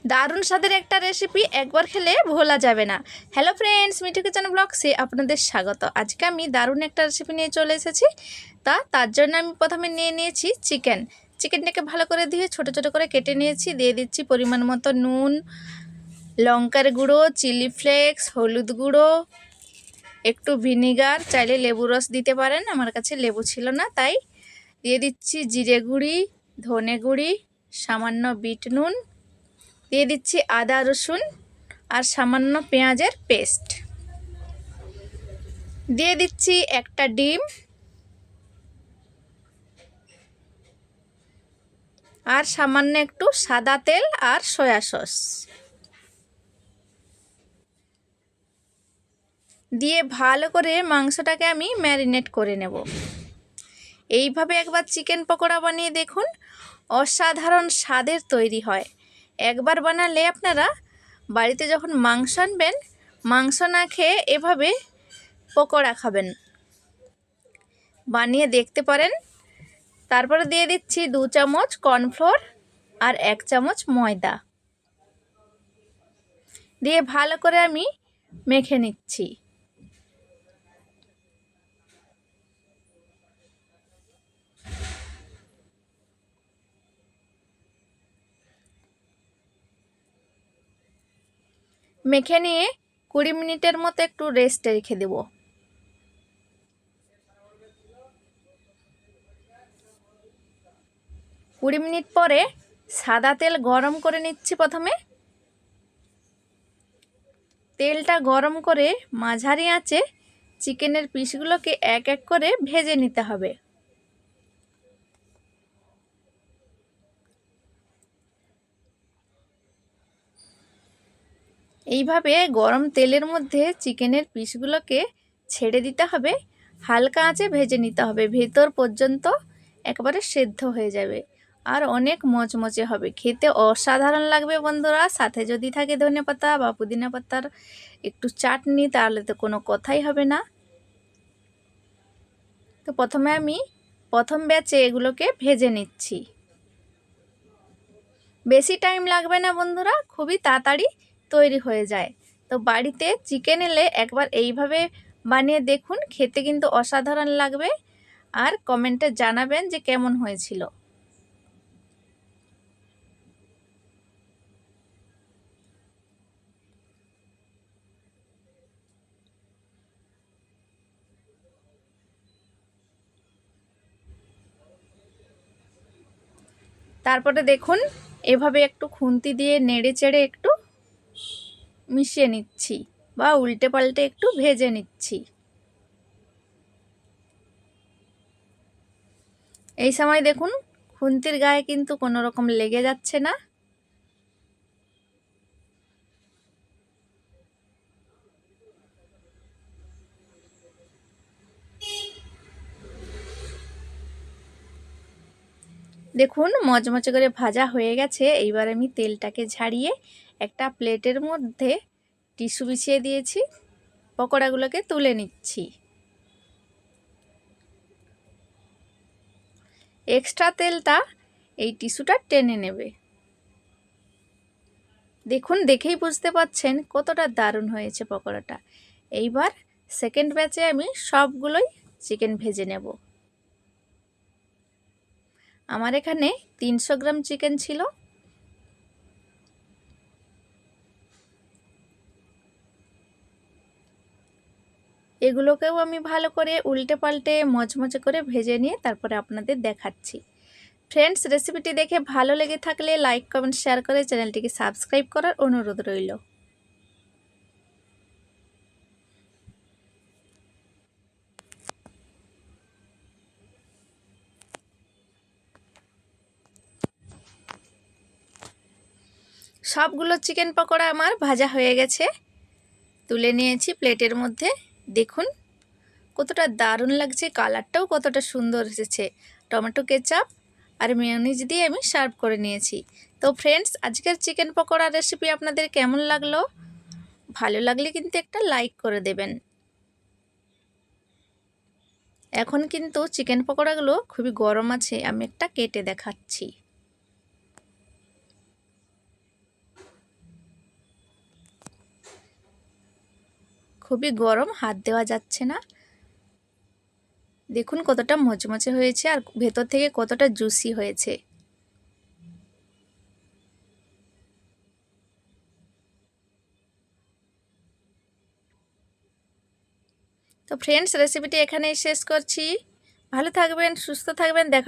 দারুণ স্বাদের একটা রেসিপি একবার খেলে ভোলা যাবে না। হ্যালো ফ্রেন্ডস, মিঠু কিচেন ব্লগসে আপনাদের স্বাগত। আজকে আমি দারুণ একটা রেসিপি নিয়ে চলে এসেছি। তার জন্য আমি প্রথমে নিয়ে নিয়েছি চিকেনটাকে ভালো করে ধুয়ে ছোট ছোট করে কেটে নিয়েছি। দিয়ে দিচ্ছি পরিমাণ মতো নুন, লঙ্কার গুঁড়ো, চিলি ফ্লেক্স, হলুদ গুঁড়ো, একটু ভিনিগার, চাইলে লেবু রস দিতে পারেন। আমার কাছে লেবু ছিল না, তাই দিয়ে দিচ্ছি জিরে গুঁড়ি, ধনে গুঁড়ি, সামান্য বিট নুন, দিয়ে দিচ্ছি আদা রসুন আর সামান্য পেঁয়াজের পেস্ট, দিয়ে দিচ্ছি একটা ডিম আর সামান্য একটু সাদা তেল আর সয়া সস দিয়ে ভালো করে মাংসটাকে আমি ম্যারিনেট করে নেব। এইভাবে একবার চিকেন পকোড়া বানিয়ে দেখুন, অসাধারণ স্বাদের তৈরি হয়। একবার বানালে আপনারা বাড়িতে যখন মাংস আনবেন, মাংস না খেয়ে এভাবে পকোড়া খাবেন। বানিয়ে দেখতে পারেন। তারপরে দিয়ে দিচ্ছি 2 চামচ কর্নফ্লোর আর 1 চামচ ময়দা, দিয়ে ভালো করে আমি মেখে নিচ্ছি। মেখে নিয়ে 20 মিনিটের মতো একটু রেস্টে রেখে দেব। কুড়ি মিনিট পরে সাদা তেল গরম করে নিচ্ছি। প্রথমে তেলটা গরম করে মাঝারি আঁচে চিকেনের পিসগুলোকে এক এক করে ভেজে নিতে হবে। এইভাবে গরম তেলের মধ্যে চিকেনের পিসগুলোকে ছেড়ে দিতে হবে। হালকা আঁচে ভেজে নিতে হবে, ভেতর পর্যন্ত একেবারে সেদ্ধ হয়ে যাবে আর অনেক মচমচে হবে। খেতে অসাধারণ লাগবে বন্ধুরা। সাথে যদি থাকে ধনেপাতা বা পুদিনা পাতার একটু চাটনি, তাহলে তো কোনো কথাই হবে না। তো প্রথমে আমি প্রথম ব্যাচে এগুলোকে ভেজে নিচ্ছি। বেশি টাইম লাগবে না বন্ধুরা, খুবই তাড়াতাড়ি তৈরি হয়ে যায়। তো বাড়িতে চিকেন এলে একবার এইভাবে বানিয়ে দেখুন, খেতে কিন্তু অসাধারণ লাগবে। আর কমেন্টে জানাবেন যে কেমন হয়েছিল। তারপরে দেখুন, এভাবে একটু খুন্তি দিয়ে নেড়ে চেড়ে একটু মিশিয়ে নিচ্ছি বা উল্টে পাল্টে একটু ভেজে নিচ্ছি। এই সময় দেখুন, খুন্তির গায়ে কিন্তু কোনো রকম লেগে যাচ্ছে না। দেখুন মচমচে করে ভাজা হয়ে গেছে। এইবার আমি তেলটাকে ঝাড়িয়ে একটা প্লেটের মধ্যে টিস্যু বিছিয়ে দিয়েছি। পকোড়াগুলোকে তুলে নিচ্ছি। এক্সট্রা তেলটা এই টিস্যুটা টেনে নেবে। দেখুন, দেখেই বুঝতে পাচ্ছেন কতটা দারুণ হয়েছে পকোড়াটা। এইবার সেকেন্ড ব্যাচে আমি সবগুলোই চিকেন ভেজে নেব। আমার এখানে 300 গ্রাম চিকেন ছিল। এগুলোকেও আমি ভালো করে উল্টে পাল্টে মচমচে করে ভেজে নিয়ে তারপরে আপনাদের দেখাচ্ছি। ফ্রেন্ডস, রেসিপিটি দেখে ভালো লেগে থাকলে লাইক, কমেন্ট, শেয়ার করে চ্যানেলটিকে সাবস্ক্রাইব করার অনুরোধ রইল। সবগুলো চিকেন পকোড়া আমার ভাজা হয়ে গেছে, তুলে নিয়েছি প্লেটের মধ্যে। দেখুন কতটা দারুণ লাগছে, কালারটাও কতটা সুন্দর এসেছে। টমেটো কেচাপ আর মেয়োনিজ দিয়ে আমি সার্ভ করে নিয়েছি। তো ফ্রেন্ডস, আজকের চিকেন পকোড়া রেসিপি আপনাদের কেমন লাগলো? ভালো লাগলে কিন্তু একটা লাইক করে দেবেন। এখন কিন্তু চিকেন পকোড়াগুলো খুবই গরম আছে, আমি একটা কেটে দেখাচ্ছি। খুবই গরম, হাত দেওয়া যাচ্ছে না। দেখুন কতটা মচমচে হয়েছে আর ভেতর থেকে কতটা জুসি হয়েছে। তো ফ্রেন্ডস, রেসিপিটি এখানেই শেষ করছি। ভালো থাকবেন, সুস্থ থাকবেন, দেখা